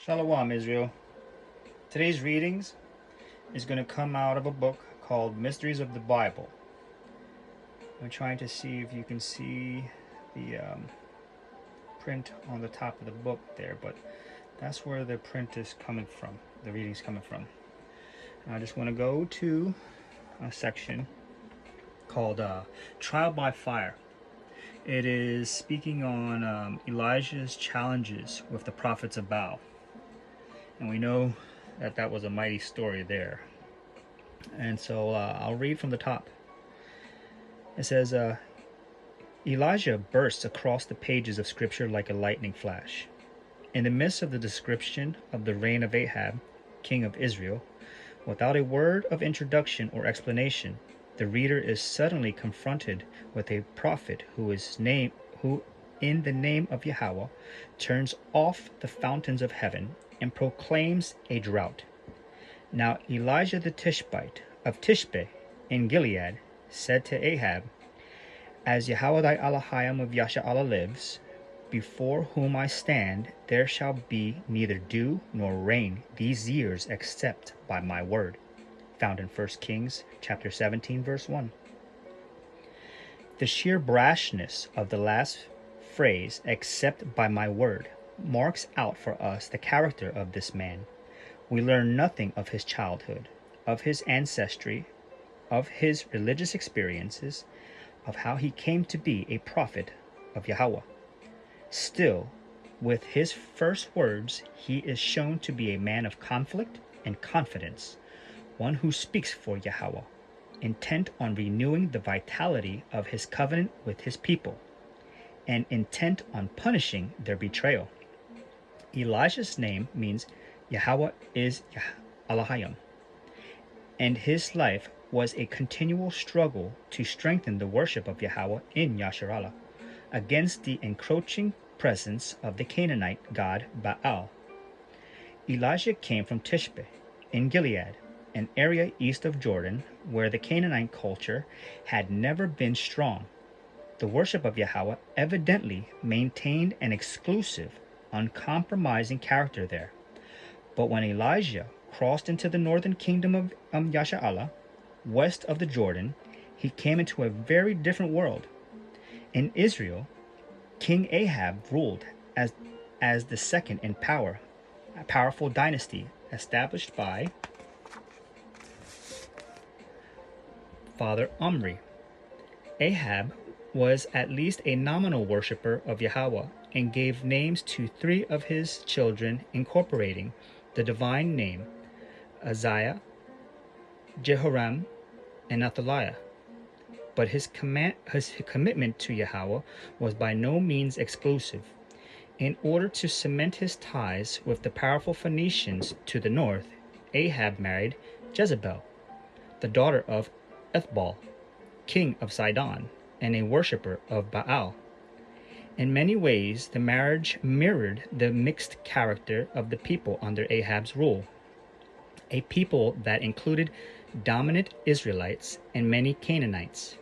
Shalom, Israel. Today's readings is going to come out of a book called Mysteries of the Bible. I'm trying to see if you can see the print on the top of the book there, but that's where the print is coming from, the reading's coming from. And I just want to go to a section called Trial by Fire. It is speaking on Elijah's challenges with the prophets of Baal. And we know that that was a mighty story there. And so I'll read from the top. It says, Elijah bursts across the pages of Scripture like a lightning flash. In the midst of the description of the reign of Ahab, king of Israel, without a word of introduction or explanation, the reader is suddenly confronted with a prophet who in the name of Yahweh turns off the fountains of heaven and proclaims a drought. Now Elijah the Tishbite of Tishbe in Gilead said to Ahab, As Yahweh thy Elohim of Yasharallah lives, before whom I stand, there shall be neither dew nor rain these years except by my word. Found in 1 Kings chapter 17, verse 1. The sheer brashness of the last phrase, except by my word, marks out for us the character of this man. We learn nothing of his childhood, of his ancestry, of his religious experiences, of how he came to be a prophet of Yahweh. Still, with his first words, he is shown to be a man of conflict and confidence, one who speaks for Yahweh, intent on renewing the vitality of his covenant with his people, and intent on punishing their betrayal. Elijah's name means Yahweh is Elohim, and his life was a continual struggle to strengthen the worship of Yahweh in Yasharallah against the encroaching presence of the Canaanite god Baal. Elijah came from Tishbe in Gilead, an area east of Jordan where the Canaanite culture had never been strong. The worship of Yahweh evidently maintained an exclusive, uncompromising character there. But when Elijah crossed into the northern kingdom of Yasharallah, west of the Jordan, he came into a very different world. In Israel, King Ahab ruled as the second in power, a powerful dynasty established by Father Omri. Ahab was at least a nominal worshiper of Yahweh and gave names to three of his children, incorporating the divine name Uzziah, Jehoram, and Athaliah. But his commitment to Yahweh was by no means exclusive. In order to cement his ties with the powerful Phoenicians to the north, Ahab married Jezebel, the daughter of Ethbaal, king of Sidon, and a worshipper of Baal. In many ways, the marriage mirrored the mixed character of the people under Ahab's rule, a people that included dominant Israelites and many Canaanites.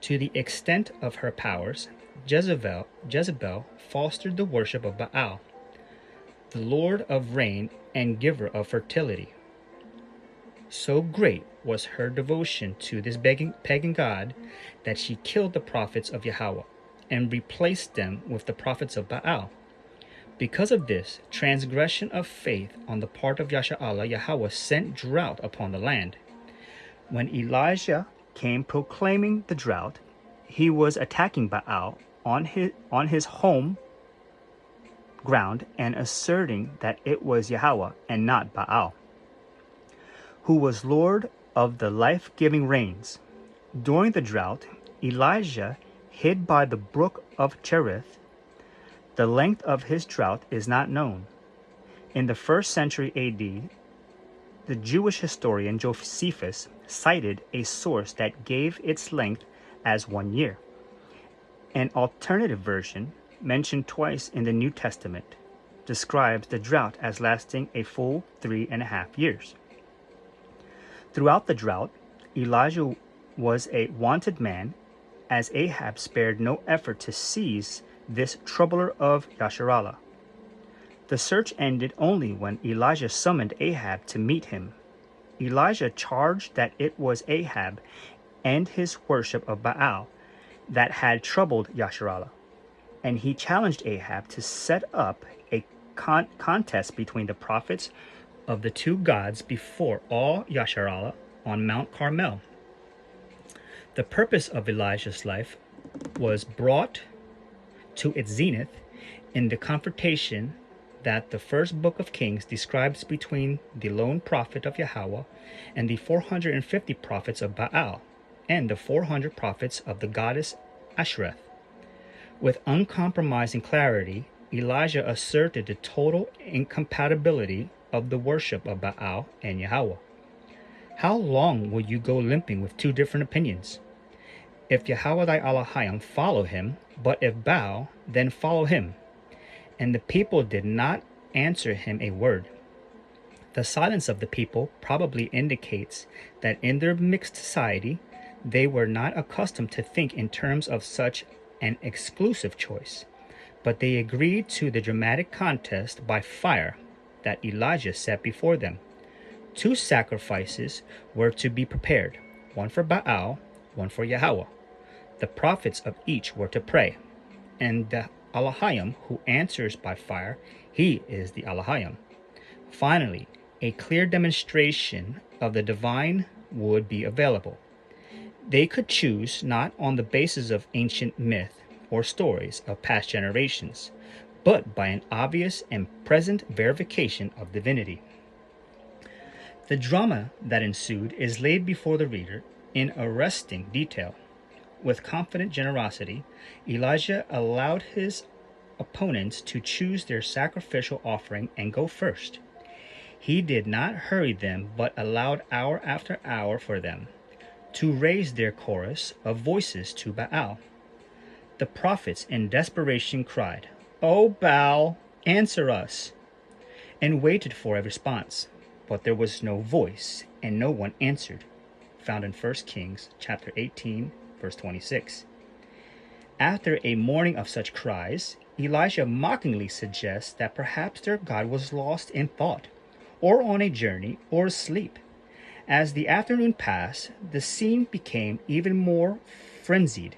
To the extent of her powers, Jezebel fostered the worship of Baal, the lord of rain and giver of fertility. So great was her devotion to this pagan god that she killed the prophets of Yahweh and replaced them with the prophets of Baal. Because of this transgression of faith on the part of Yasharallah, Yahweh sent drought upon the land. When Elijah came proclaiming the drought, he was attacking Baal on his home ground and asserting that it was Yahweh and not Baal who was Lord of the life-giving rains. During the drought, Elijah hid by the brook of Cherith. The length of his drought is not known. In the 1st century AD, the Jewish historian Josephus cited a source that gave its length as 1 year. An alternative version, mentioned twice in the New Testament, describes the drought as lasting a full 3.5 years. Throughout the drought, Elijah was a wanted man, as Ahab spared no effort to seize this troubler of Yasharallah. The search ended only when Elijah summoned Ahab to meet him. Elijah charged that it was Ahab and his worship of Baal that had troubled Yasharallah, and he challenged Ahab to set up a contest between the prophets of the two gods before all Yasharallah on Mount Carmel. The purpose of Elijah's life was brought to its zenith in the confrontation that the first book of Kings describes between the lone prophet of Yahweh and the 450 prophets of Baal and the 400 prophets of the goddess Ashereth. With uncompromising clarity, Elijah asserted the total incompatibility of the worship of Baal and Yahweh. How long will you go limping with two different opinions? If Yahweh thy Elohim, follow him, but if Baal, then follow him. And the people did not answer him a word. The silence of the people probably indicates that in their mixed society, they were not accustomed to think in terms of such an exclusive choice, but they agreed to the dramatic contest by fire that Elijah set before them. Two sacrifices were to be prepared, one for Baal, one for Yahweh. The prophets of each were to pray, and the Elohim who answers by fire, he is the Elohim. Finally, a clear demonstration of the divine would be available. They could choose not on the basis of ancient myth or stories of past generations, but by an obvious and present verification of divinity. The drama that ensued is laid before the reader in arresting detail. With confident generosity, Elijah allowed his opponents to choose their sacrificial offering and go first. He did not hurry them, but allowed hour after hour for them to raise their chorus of voices to Baal. The prophets in desperation cried, "O Baal, answer us," and waited for a response. But there was no voice, and no one answered. Found in 1 Kings chapter 18, verse 26. After a morning of such cries, Elijah mockingly suggests that perhaps their God was lost in thought, or on a journey, or asleep. As the afternoon passed, the scene became even more frenzied,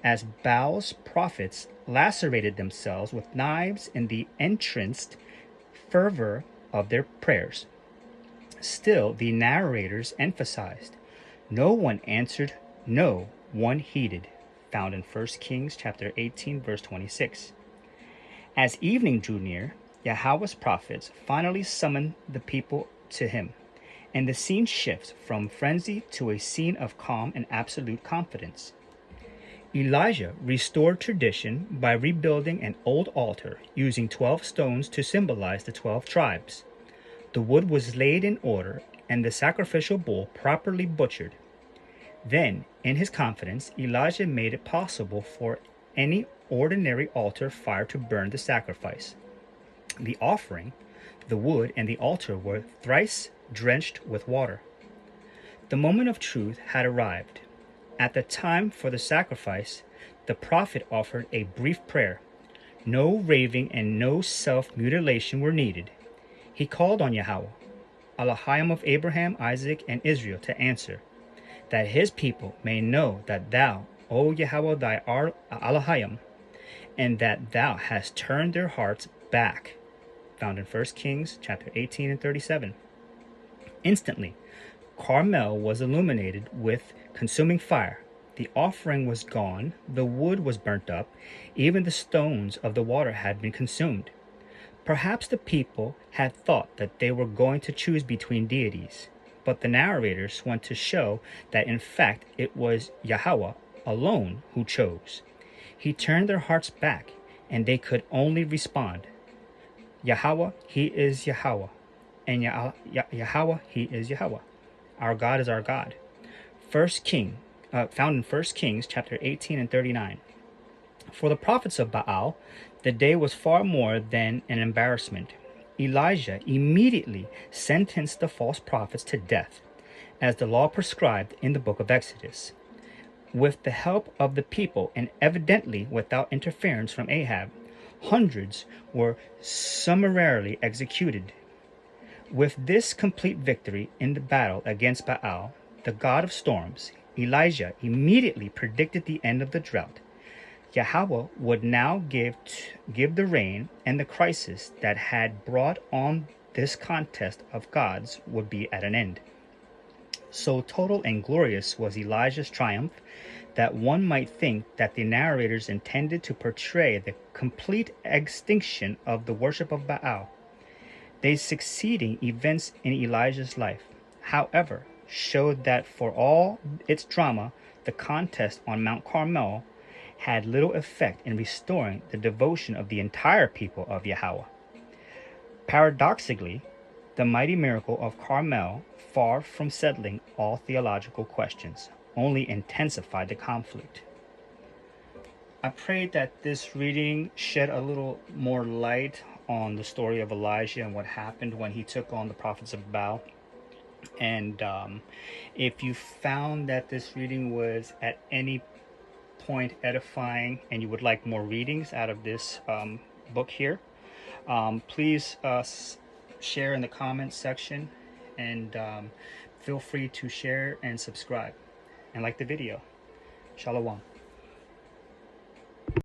as Baal's prophets lacerated themselves with knives in the entranced fervor of their prayers. Still, the narrators emphasized, no one answered, no one heeded. Found in 1 Kings chapter 18, verse 26. As evening drew near, Yahweh's prophets finally summoned the people to him, and the scene shifts from frenzy to a scene of calm and absolute confidence. Elijah restored tradition by rebuilding an old altar using 12 stones to symbolize the 12 tribes. The wood was laid in order and the sacrificial bull properly butchered. Then, in his confidence, Elijah made it possible for any ordinary altar fire to burn the sacrifice. The offering, the wood, and the altar were thrice drenched with water. The moment of truth had arrived. At the time for the sacrifice, the prophet offered a brief prayer. No raving and no self-mutilation were needed. He called on Yahweh, Elohim of Abraham, Isaac, and Israel, to answer, that his people may know that thou, O Yahweh, thy Elohim, and that thou hast turned their hearts back. Found in 1 Kings chapter 18 and 37. Instantly, Carmel was illuminated with consuming fire. The offering was gone, the wood was burnt up, even the stones of the water had been consumed. Perhaps the people had thought that they were going to choose between deities, but the narrators want to show that in fact it was Yahweh alone who chose. He turned their hearts back, and they could only respond, Yahweh, he is Yahweh, and Yahweh, he is Yahweh. Our God is our God. Found in 1 Kings chapter 18 and 39. For the prophets of Baal, the day was far more than an embarrassment. Elijah immediately sentenced the false prophets to death, as the law prescribed in the book of Exodus. With the help of the people, and evidently without interference from Ahab, Hundreds were summarily executed. With this complete victory in the battle against Baal, the god of storms, Elijah immediately predicted the end of the drought. Yahweh would now give the rain, and the crisis that had brought on this contest of gods would be at an end. So total and glorious was Elijah's triumph that one might think that the narrators intended to portray the complete extinction of the worship of Baal. The succeeding events in Elijah's life, however, showed that for all its drama, the contest on Mount Carmel had little effect in restoring the devotion of the entire people of Yahweh. Paradoxically, the mighty miracle of Carmel, far from settling all theological questions, only intensified the conflict. I pray that this reading shed a little more light on the story of Elijah and what happened when he took on the prophets of Baal. And if you found that this reading was at any point edifying and you would like more readings out of this book here, please share in the comments section, and feel free to share and subscribe and like the video. Shalom.